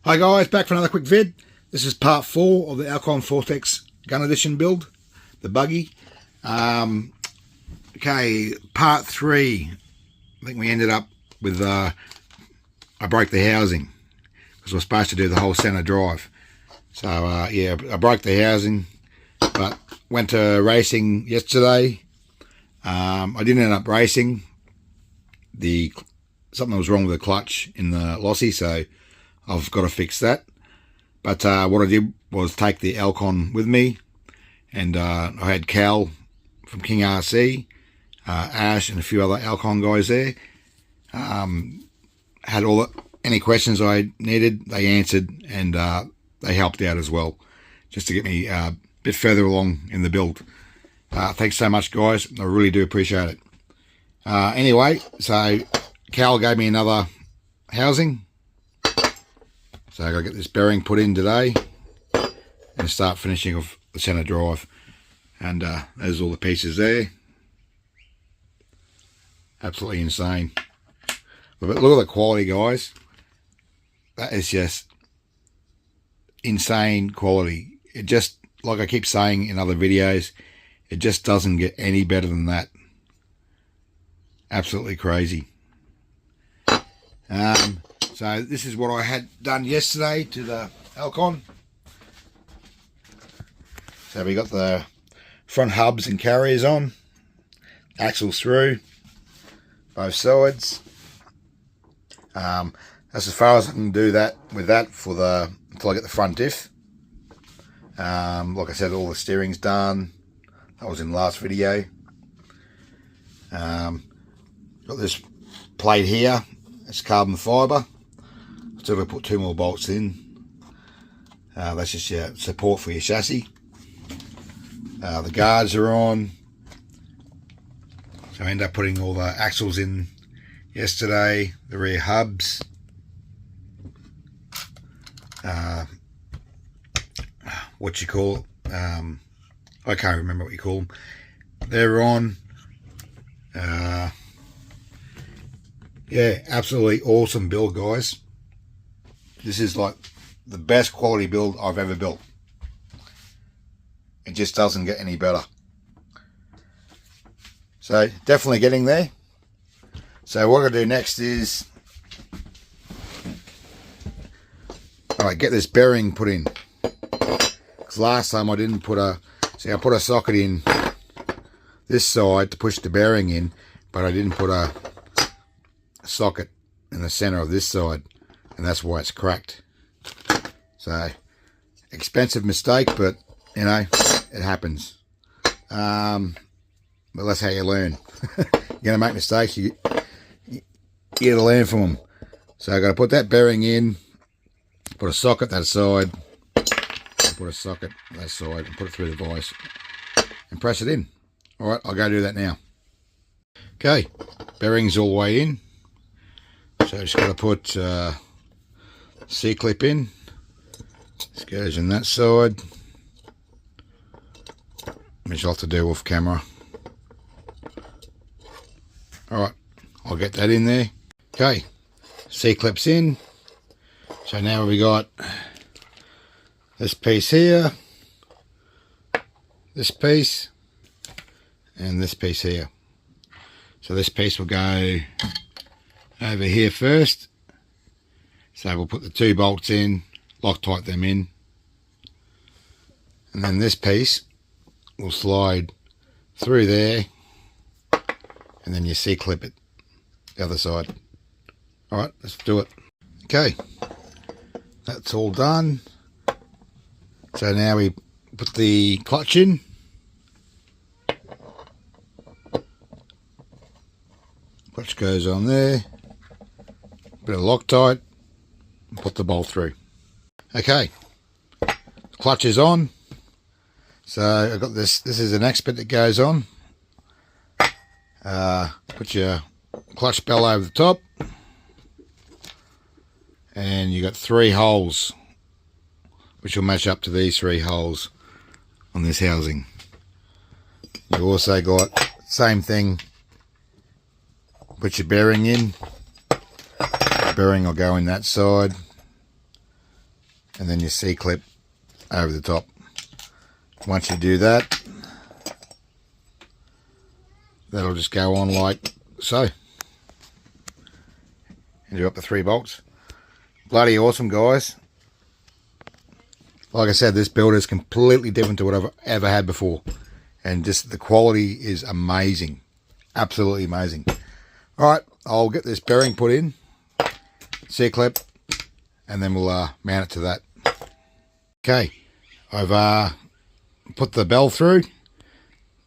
Hi guys, back for another quick vid. This is part 4 of the Elcon Fourtex Gun Edition build, the Buggy. Okay, part 3. I think we ended up with, I broke the housing because I was supposed to do the whole centre drive. So yeah, I broke the housing, but went to racing yesterday. I didn't end up racing. Something was wrong with the clutch in the lossy, so I've got to fix that. But what I did was take the Elcon with me, and I had Cal from KingRC, Ash, and a few other Elcon guys there. Had any questions I needed, they answered, and they helped out as well, just to get me a bit further along in the build. Thanks so much, guys. I really do appreciate it. Anyway, so Cal gave me another housing. So I've got to get this bearing put in today and start finishing off the centre drive. And there's all the pieces there. Absolutely insane. But look at the quality, guys. That is just insane quality. It just, like I keep saying in other videos, it just doesn't get any better than that. Absolutely crazy. So this is what I had done yesterday to the Elcon. So we got the front hubs and carriers on, axles through both sides. That's as far as I can do that with that until I get the front diff. Like I said, all the steering's done. That was in the last video. Got this plate here. It's carbon fibre. So I put 2 more bolts in. That's just your support for your chassis. The guards are on. So I ended up putting all the axles in yesterday. The rear hubs. What you call it? I can't remember what you call them. They're on. Yeah, absolutely awesome build, guys. This is like the best quality build I've ever built. It just doesn't get any better. So definitely getting there. So what I'm going to do next is, alright, get this bearing put in. Because last time I didn't put I put a socket in this side to push the bearing in, but I didn't put a socket in the center of this side, and that's why it's cracked. So expensive mistake, but you know, it happens. But that's how you learn. You're gonna make mistakes, you gotta learn from them. So I gotta put that bearing in, put a socket that side, put a socket that side, and put it through the vise and press it in. All right, I'll go do that now. Okay, bearings all the way in. So just got to put C-clip in. This goes in that side, which I'll have to do off camera. Alright, I'll get that in there. Okay, C-clips in. So now we got this piece here, this piece, and this piece here. So this piece will go over here first. So we'll put the 2 bolts in, Loctite them in, and then this piece will slide through there, and then you C-clip it the other side. Alright, let's do it. Okay, that's all done. So now we put the clutch in. Clutch goes on there. Bit of Loctite, put the bolt through. Okay, clutch is on. So I've got this is the next bit that goes on. Put your clutch bell over the top, and you got 3 holes which will match up to these 3 holes on this housing. You've also got same thing, put your bearing in. The bearing will go in that side, and then your C-clip over the top. Once you do that, that'll just go on like so. And do up the 3 bolts. Bloody awesome, guys. Like I said, this build is completely different to what I've ever had before. And just the quality is amazing. Absolutely amazing. Alright, I'll get this bearing put in. C-clip. And then we'll mount it to that. Okay. I've put the bell through.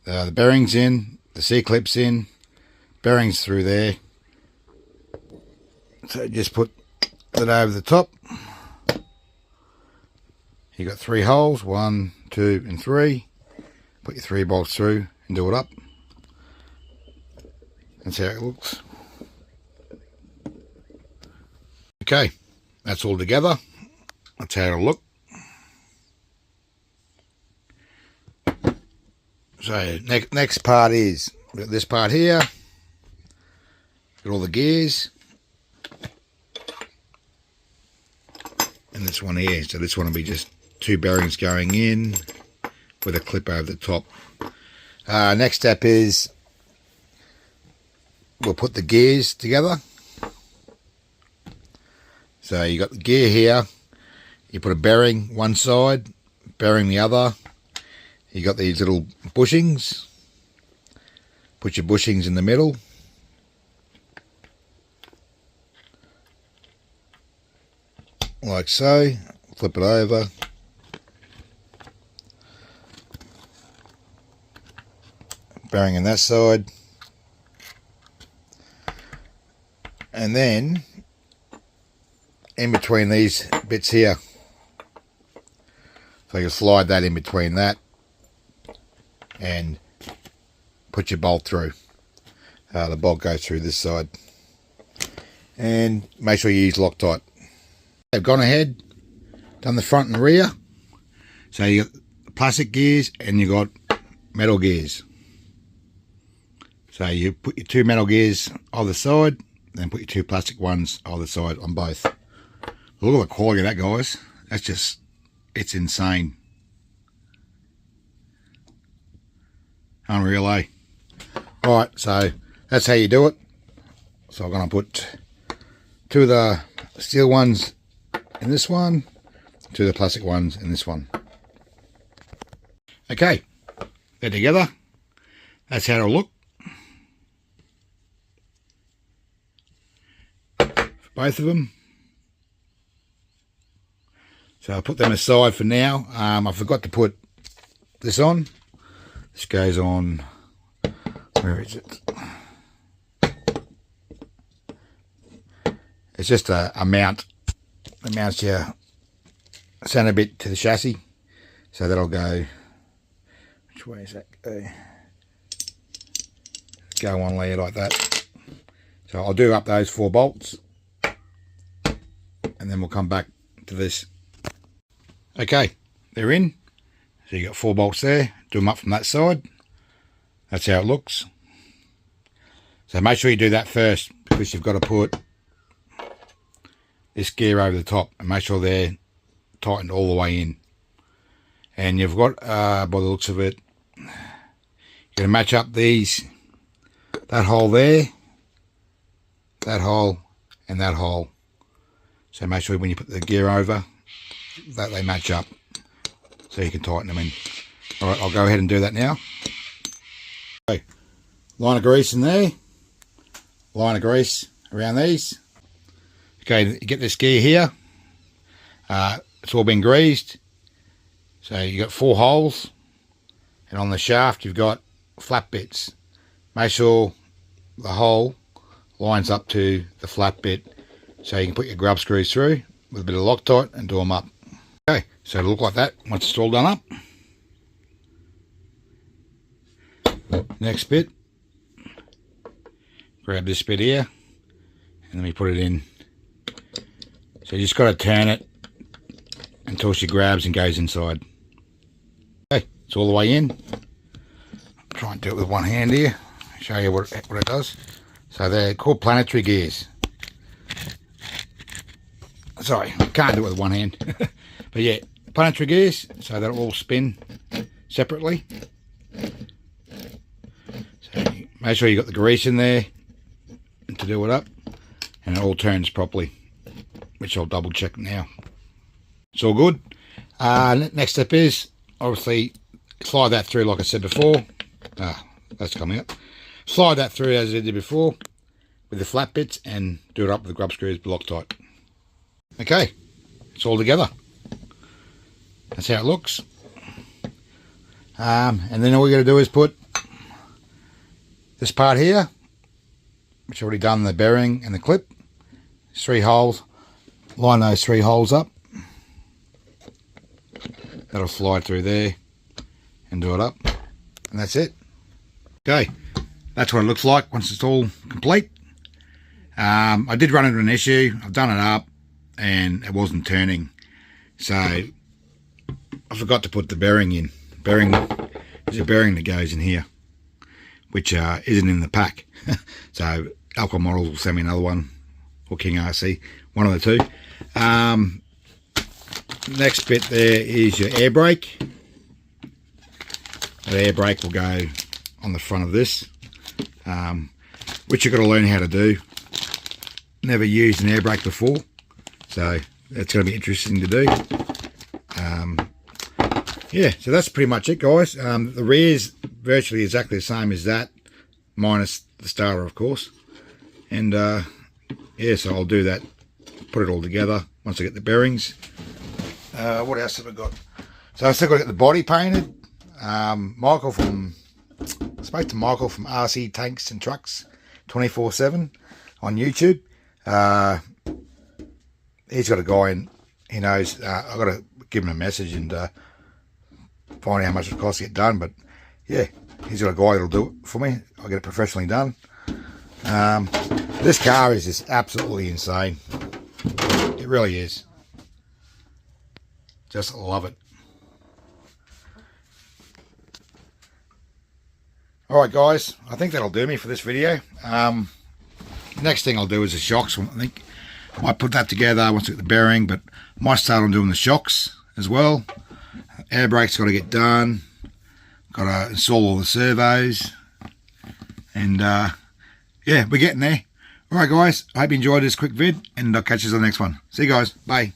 The bearings in. The C-clip's in. Bearings through there. So just put that over the top. You got 3 holes, 1, 2, and 3. Put your 3 bolts through and do it up. That's how it looks. Okay, that's all together. That's how it'll look. So next part is this part here. Got all the gears. And this one here. So this one will be just 2 bearings going in with a clip over the top. Next step is we'll put the gears together. So you got the gear here. You put a bearing one side, bearing the other. You got these little bushings. Put your bushings in the middle. Like so. Flip it over. Bearing in that side. And then in between these bits here. So you slide that in between that and put your bolt through. The bolt goes through this side. And make sure you use Loctite. I've gone ahead, done the front and rear. So you got plastic gears and you got metal gears. So you put your 2 metal gears either side, then put your 2 plastic ones either side on both. Look at the quality of that, guys. That's just, it's insane. Unreal, eh? Alright, so that's how you do it. So I'm going to put 2 of the steel ones in this one, 2 of the plastic ones in this one. Okay, they're together. That's how it'll look. For both of them. So I'll put them aside for now. I forgot to put this on. This goes on, where is it? It's just a mount that mounts your center bit to the chassis. So that'll go, which way is that go on there like that. So I'll do up those 4 bolts and then we'll come back to this. Okay, they're in. So you got 4 bolts there. Do them up from that side. That's how it looks. So make sure you do that first, because you've got to put this gear over the top and make sure they're tightened all the way in. And you've got, by the looks of it, you're going to match up these, that hole there, that hole, and that hole. So make sure when you put the gear over that they match up, so you can tighten them in. Alright, I'll go ahead and do that now. Okay, line of grease in there, line of grease around these. Okay, you get this gear here, it's all been greased. So you got 4 holes, and on the shaft you've got flat bits. Make sure the hole lines up to the flat bit, so you can put your grub screws through with a bit of Loctite and do them up. Okay, so it'll look like that once it's all done up. Next bit, grab this bit here and then we put it in. So you just got to turn it until she grabs and goes inside. Okay, it's all the way in. Try and do it with one hand here, show you what it does. So they're called planetary gears. Sorry, I can't do it with one hand. But yeah, planetary gears, so that'll all spin separately. So make sure you got the grease in there to do it up, and it all turns properly, which I'll double check now. It's all good. Next step is obviously slide that through like I said before. That's coming up. Slide that through as I did before with the flat bits and do it up with the grub screws, Loctite. Okay, it's all together. That's how it looks. And then all we got to do is put this part here, which I've already done the bearing and the clip. 3 holes. Line those 3 holes up. That'll slide through there and do it up. And that's it. Okay, that's what it looks like once it's all complete. I did run into an issue. I've done it up and it wasn't turning. So I forgot to put the bearing in. There's a bearing that goes in here, which isn't in the pack. So Elcon Models will send me another one, or KingRC, one of the two. Next bit there is your air brake. That air brake will go on the front of this, which you've got to learn how to do. Never used an air brake before, so that's going to be interesting to do. Yeah, so that's pretty much it, guys. The rear's virtually exactly the same as that, minus the starter, of course. And yeah, so I'll do that, put it all together once I get the bearings. What else have I got? So I've still got to get the body painted. I spoke to Michael from RC Tanks and Trucks 24/7 on YouTube. He's got a guy and he knows. I've got to give him a message and find out how much it costs to get done. But yeah, he's got a guy that'll do it for me. I'll get it professionally done. This car is just absolutely insane. It really is. Just love it. Alright guys, I think that'll do me for this video. Next thing I'll do is the shocks. I think I might put that together once I get the bearing, but I might start on doing the shocks as well. Air brake's got to get done. Got to install all the servos. And yeah, we're getting there. Alright guys, I hope you enjoyed this quick vid, and I'll catch you on the next one. See you guys, bye.